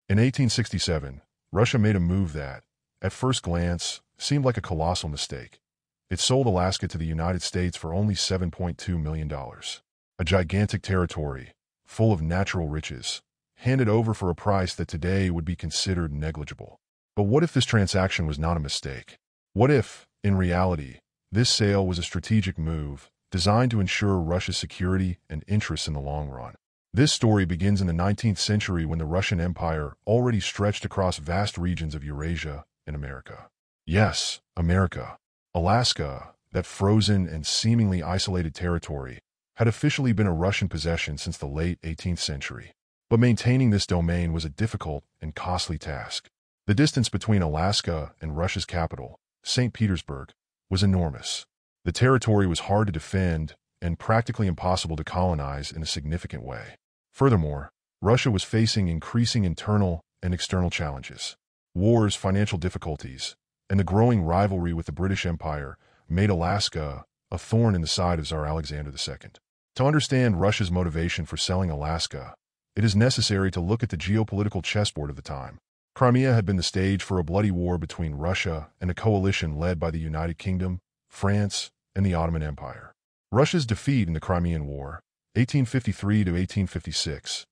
In 1867, Russia made a move that, at first glance, seemed like a colossal mistake. It sold Alaska to the United States for only $7.2 million. A gigantic territory, full of natural riches, handed over for a price that today would be considered negligible. But what if this transaction was not a mistake? What if, in reality, this sale was a strategic move designed to ensure Russia's security and interests in the long run? This story begins in the 19th century when the Russian Empire already stretched across vast regions of Eurasia and America. Yes, America. Alaska, that frozen and seemingly isolated territory, had officially been a Russian possession since the late 18th century. But maintaining this domain was a difficult and costly task. The distance between Alaska and Russia's capital, St. Petersburg, was enormous. The territory was hard to defend and practically impossible to colonize in a significant way. Furthermore, Russia was facing increasing internal and external challenges. Wars, financial difficulties, and the growing rivalry with the British Empire made Alaska a thorn in the side of Tsar Alexander II. To understand Russia's motivation for selling Alaska, it is necessary to look at the geopolitical chessboard of the time. Crimea had been the stage for a bloody war between Russia and a coalition led by the United Kingdom, France, and the Ottoman Empire. Russia's defeat in the Crimean War, 1853 to 1856,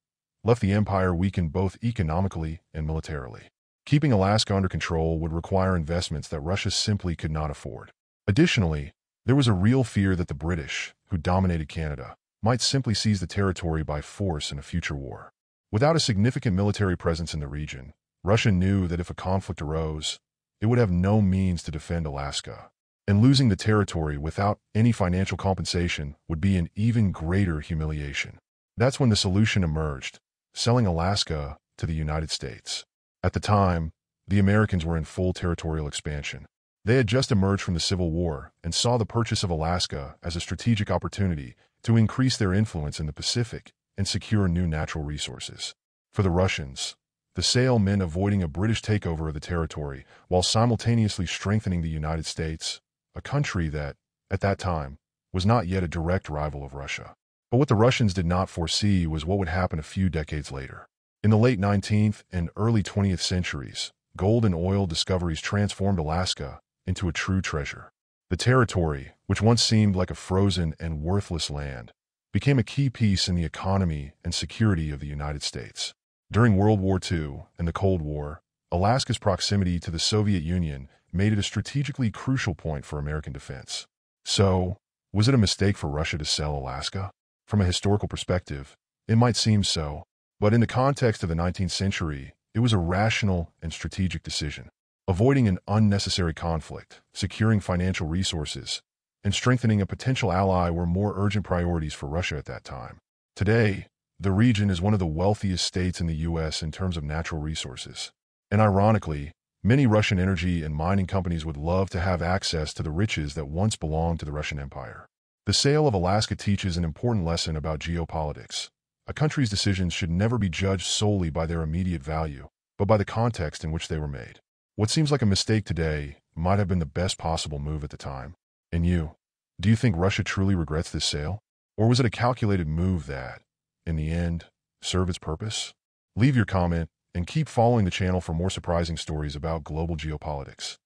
left the empire weakened both economically and militarily. Keeping Alaska under control would require investments that Russia simply could not afford. Additionally, there was a real fear that the British, who dominated Canada, might simply seize the territory by force in a future war. Without a significant military presence in the region, Russia knew that if a conflict arose, it would have no means to defend Alaska, and losing the territory without any financial compensation would be an even greater humiliation. That's when the solution emerged: selling Alaska to the United States. At the time, the Americans were in full territorial expansion. They had just emerged from the Civil War and saw the purchase of Alaska as a strategic opportunity to increase their influence in the Pacific and secure new natural resources. For the Russians, the sale meant avoiding a British takeover of the territory while simultaneously strengthening the United States, a country that, at that time, was not yet a direct rival of Russia. But what the Russians did not foresee was what would happen a few decades later. In the late 19th and early 20th centuries, gold and oil discoveries transformed Alaska into a true treasure. The territory, which once seemed like a frozen and worthless land, became a key piece in the economy and security of the United States. During World War II and the Cold War, Alaska's proximity to the Soviet Union made it a strategically crucial point for American defense. So, was it a mistake for Russia to sell Alaska? From a historical perspective, it might seem so, but in the context of the 19th century, it was a rational and strategic decision. Avoiding an unnecessary conflict, securing financial resources, and strengthening a potential ally were more urgent priorities for Russia at that time. Today, the region is one of the wealthiest states in the U.S. in terms of natural resources. And ironically, many Russian energy and mining companies would love to have access to the riches that once belonged to the Russian Empire. The sale of Alaska teaches an important lesson about geopolitics. A country's decisions should never be judged solely by their immediate value, but by the context in which they were made. What seems like a mistake today might have been the best possible move at the time. And you, do you think Russia truly regrets this sale? Or was it a calculated move that, in the end, served its purpose? Leave your comment and keep following the channel for more surprising stories about global geopolitics.